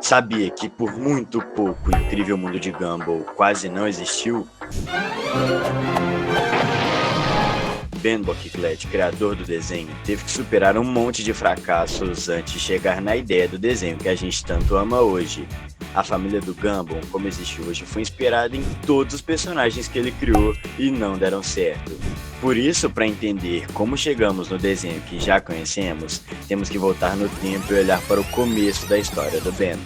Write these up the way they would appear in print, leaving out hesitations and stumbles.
Sabia que por muito pouco o incrível mundo de Gumball quase não existiu? Ben Bocquelet, criador do desenho, teve que superar um monte de fracassos antes de chegar na ideia do desenho que a gente tanto ama hoje. A família do Gumball, como existe hoje, foi inspirada em todos os personagens que ele criou e não deram certo. Por isso, para entender como chegamos no desenho que já conhecemos, temos que voltar no tempo e olhar para o começo da história do Ben.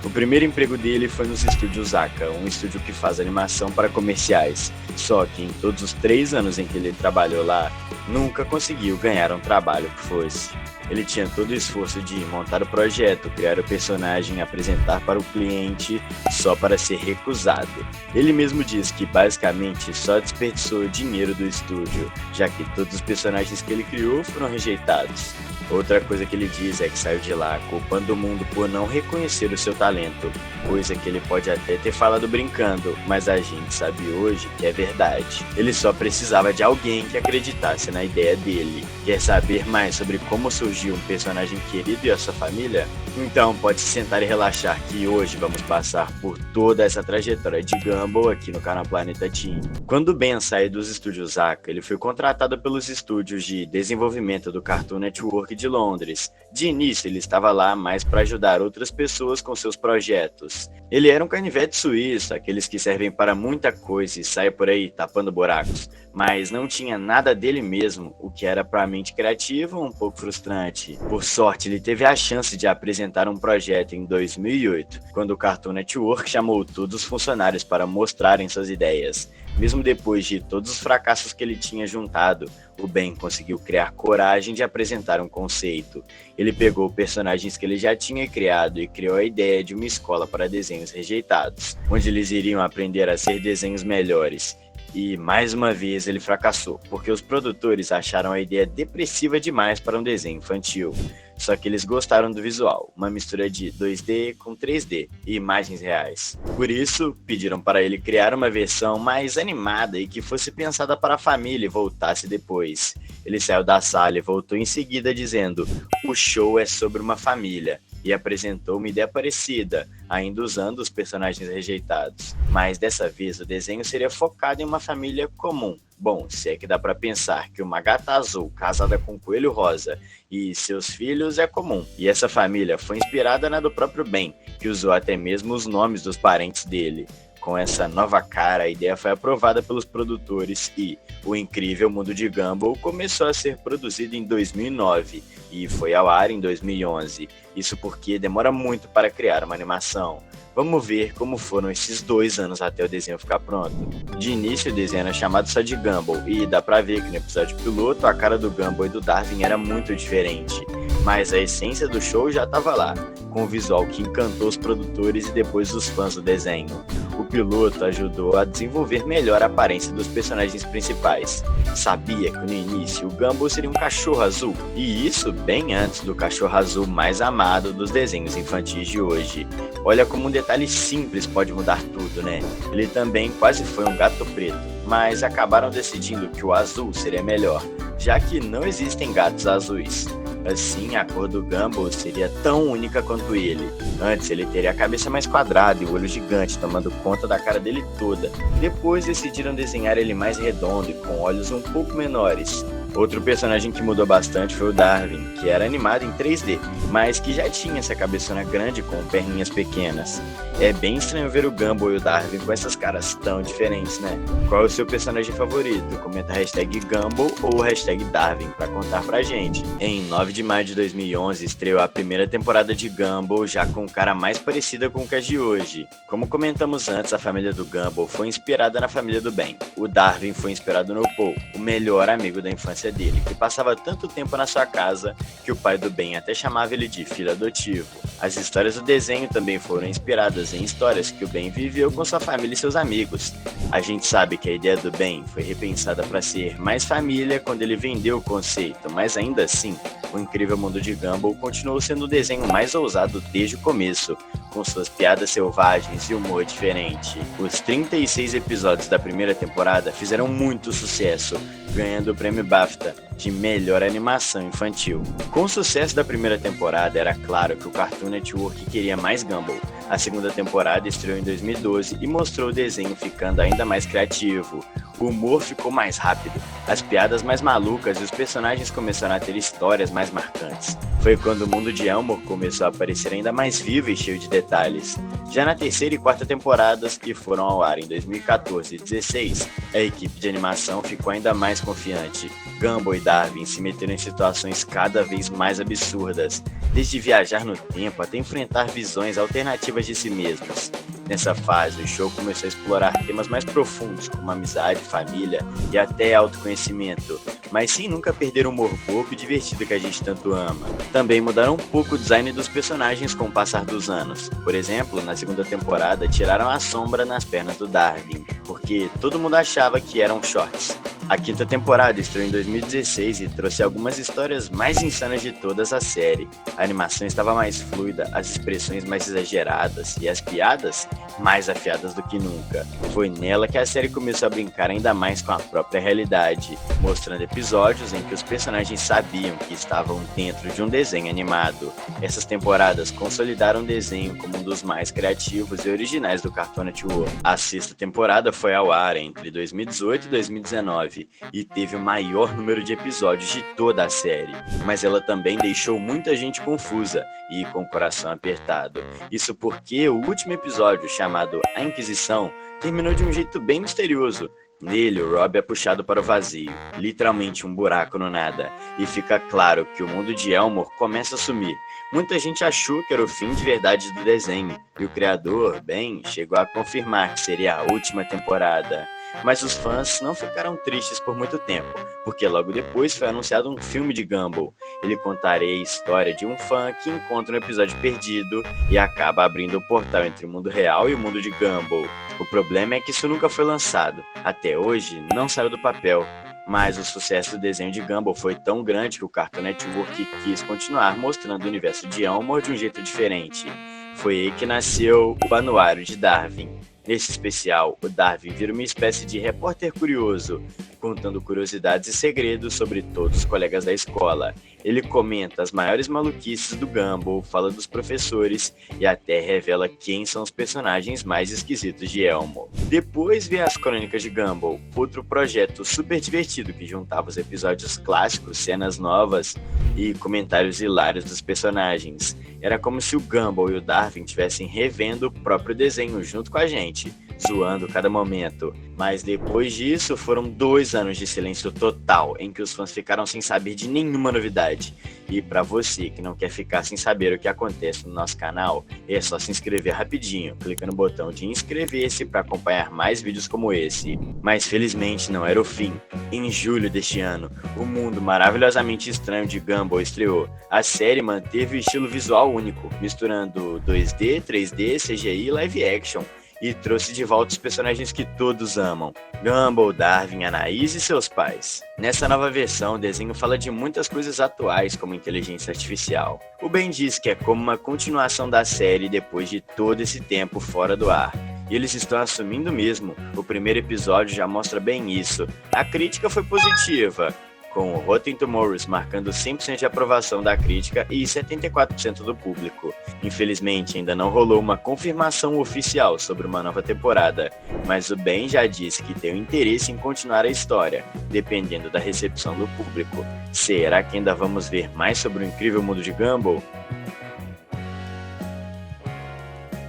O primeiro emprego dele foi nos estúdios Aka, um estúdio que faz animação para comerciais. Só que em todos os 3 anos em que ele trabalhou lá, nunca conseguiu ganhar um trabalho que fosse. Ele tinha todo o esforço de montar o projeto, criar o personagem, apresentar para o cliente, só para ser recusado. Ele mesmo diz que basicamente só desperdiçou o dinheiro do estúdio, já que todos os personagens que ele criou foram rejeitados. Outra coisa que ele diz é que saiu de lá culpando o mundo por não reconhecer o seu talento, coisa que ele pode até ter falado brincando, mas a gente sabe hoje que é verdade. Ele só precisava de alguém que acreditasse na ideia dele. Quer saber mais sobre como surgiu um personagem querido e a sua família? Então pode se sentar e relaxar que hoje vamos passar por toda essa trajetória de Gumball aqui no canal Planeta Teen. Quando Ben saiu dos estúdios Aka, ele foi contratado pelos estúdios de desenvolvimento do Cartoon Network de Londres. De início ele estava lá mais para ajudar outras pessoas com seus projetos. Ele era um canivete suíço, aqueles que servem para muita coisa e saem por aí tapando buracos, mas não tinha nada dele mesmo, o que era para a mente criativa um pouco frustrante. Por sorte, ele teve a chance de apresentar um projeto em 2008, quando o Cartoon Network chamou todos os funcionários para mostrarem suas ideias. Mesmo depois de todos os fracassos que ele tinha juntado, o Ben conseguiu criar coragem de apresentar um conceito. Ele pegou personagens que ele já tinha criado e criou a ideia de uma escola para desenhos rejeitados, onde eles iriam aprender a ser desenhos melhores. E mais uma vez ele fracassou, porque os produtores acharam a ideia depressiva demais para um desenho infantil. Só que eles gostaram do visual, uma mistura de 2D com 3D e imagens reais. Por isso, pediram para ele criar uma versão mais animada e que fosse pensada para a família e voltasse depois. Ele saiu da sala e voltou em seguida dizendo: "O show é sobre uma família", e apresentou uma ideia parecida, ainda usando os personagens rejeitados. Mas dessa vez o desenho seria focado em uma família comum. Bom, se é que dá para pensar que uma gata azul casada com um coelho rosa e seus filhos é comum. E essa família foi inspirada na do próprio Ben, que usou até mesmo os nomes dos parentes dele. Com essa nova cara, a ideia foi aprovada pelos produtores e O Incrível Mundo de Gumball começou a ser produzido em 2009 e foi ao ar em 2011. Isso porque demora muito para criar uma animação. Vamos ver como foram esses 2 anos até o desenho ficar pronto. De início o desenho era chamado só de Gumball e dá pra ver que no episódio piloto a cara do Gumball e do Darwin era muito diferente. Mas a essência do show já estava lá, com um visual que encantou os produtores e depois os fãs do desenho. O piloto ajudou a desenvolver melhor a aparência dos personagens principais. Sabia que no início o Gumball seria um cachorro azul, e isso bem antes do cachorro azul mais amado dos desenhos infantis de hoje. Olha como um detalhe simples pode mudar tudo, né? Ele também quase foi um gato preto, mas acabaram decidindo que o azul seria melhor, já que não existem gatos azuis. Assim, a cor do Gumball seria tão única quanto ele. Antes ele teria a cabeça mais quadrada e o olho gigante tomando conta da cara dele toda. Depois decidiram desenhar ele mais redondo e com olhos um pouco menores. Outro personagem que mudou bastante foi o Darwin, que era animado em 3D, mas que já tinha essa cabeçona grande com perninhas pequenas. É bem estranho ver o Gumball e o Darwin com essas caras tão diferentes, né? Qual é o seu personagem favorito? Comenta a hashtag Gumball ou hashtag Darwin pra contar pra gente. Em 9 de maio de 2011 estreou a primeira temporada de Gumball, já com cara mais parecida com o que é de hoje. Como comentamos antes, a família do Gumball foi inspirada na família do Ben. O Darwin foi inspirado no Paul, o melhor amigo da infância dele, que passava tanto tempo na sua casa que o pai do Ben até chamava ele de filho adotivo. As histórias do desenho também foram inspiradas em histórias que o Ben viveu com sua família e seus amigos. A gente sabe que a ideia do Ben foi repensada para ser mais família quando ele vendeu o conceito, mas ainda assim, O Incrível Mundo de Gumball continuou sendo o desenho mais ousado desde o começo, com suas piadas selvagens e humor diferente. Os 36 episódios da primeira temporada fizeram muito sucesso, ganhando o prêmio BAFTA. de melhor animação infantil. Com o sucesso da primeira temporada, era claro que o Cartoon Network queria mais Gumball. A segunda temporada estreou em 2012 e mostrou o desenho ficando ainda mais criativo. O humor ficou mais rápido, as piadas mais malucas e os personagens começaram a ter histórias mais marcantes. Foi quando o mundo de Elmore começou a parecer ainda mais vivo e cheio de detalhes. Já na terceira e quarta temporadas, que foram ao ar em 2014 e 2016, a equipe de animação ficou ainda mais confiante. Gumball e Darwin se meteram em situações cada vez mais absurdas, desde viajar no tempo até enfrentar visões alternativas de si mesmos. Nessa fase, o show começou a explorar temas mais profundos, como amizade, família e até autoconhecimento, mas sem nunca perder o humor bobo e divertido que a gente tanto ama. Também mudaram um pouco o design dos personagens com o passar dos anos. Por exemplo, na segunda temporada, tiraram a sombra nas pernas do Darwin, porque todo mundo achava que eram shorts. A quinta temporada estreou em 2016 e trouxe algumas histórias mais insanas de todas a série. A animação estava mais fluida, as expressões mais exageradas e as piadas mais afiadas do que nunca. Foi nela que a série começou a brincar ainda mais com a própria realidade, mostrando episódios em que os personagens sabiam que estavam dentro de um desenho animado. Essas temporadas consolidaram o desenho como um dos mais criativos e originais do Cartoon Network. A sexta temporada foi ao ar entre 2018 e 2019 e teve o maior número de episódios de toda a série, mas ela também deixou muita gente confusa e com o coração apertado. Isso porque o último episódio, chamado A Inquisição, terminou de um jeito bem misterioso. Nele, o Rob é puxado para o vazio, literalmente um buraco no nada, e fica claro que o mundo de Elmore começa a sumir. Muita gente achou que era o fim de verdade do desenho, e o criador, Ben, chegou a confirmar que seria a última temporada. Mas os fãs não ficaram tristes por muito tempo, porque logo depois foi anunciado um filme de Gumball. Ele contaria a história de um fã que encontra um episódio perdido e acaba abrindo o portal entre o mundo real e o mundo de Gumball. O problema é que isso nunca foi lançado. Até hoje, não saiu do papel. Mas o sucesso do desenho de Gumball foi tão grande que o Cartoon Network quis continuar mostrando o universo de Elmore de um jeito diferente. Foi aí que nasceu o Anuário de Darwin. Nesse especial, o Darwin vira uma espécie de repórter curioso, contando curiosidades e segredos sobre todos os colegas da escola. Ele comenta as maiores maluquices do Gumball, fala dos professores e até revela quem são os personagens mais esquisitos de Elmore. Depois vem as Crônicas de Gumball, outro projeto super divertido que juntava os episódios clássicos, cenas novas e comentários hilários dos personagens. Era como se o Gumball e o Darwin estivessem revendo o próprio desenho junto com a gente, zoando cada momento. Mas depois disso foram 2 anos de silêncio total, em que os fãs ficaram sem saber de nenhuma novidade. E para você que não quer ficar sem saber o que acontece no nosso canal, é só se inscrever rapidinho, clica no botão de inscrever-se para acompanhar mais vídeos como esse. Mas felizmente não era o fim. Em julho deste ano, o mundo maravilhosamente estranho de Gumball estreou. A série manteve o estilo visual único, misturando 2D, 3D, CGI e live action, e trouxe de volta os personagens que todos amam: Gumball, Darwin, Anaís e seus pais. Nessa nova versão, o desenho fala de muitas coisas atuais, como inteligência artificial. O Ben diz que é como uma continuação da série depois de todo esse tempo fora do ar. E eles estão assumindo mesmo. O primeiro episódio já mostra bem isso. A crítica foi positiva, com o Rotten Tomatoes marcando 100% de aprovação da crítica e 74% do público. Infelizmente, ainda não rolou uma confirmação oficial sobre uma nova temporada, mas o Ben já disse que tem o interesse em continuar a história, dependendo da recepção do público. Será que ainda vamos ver mais sobre o incrível mundo de Gumball?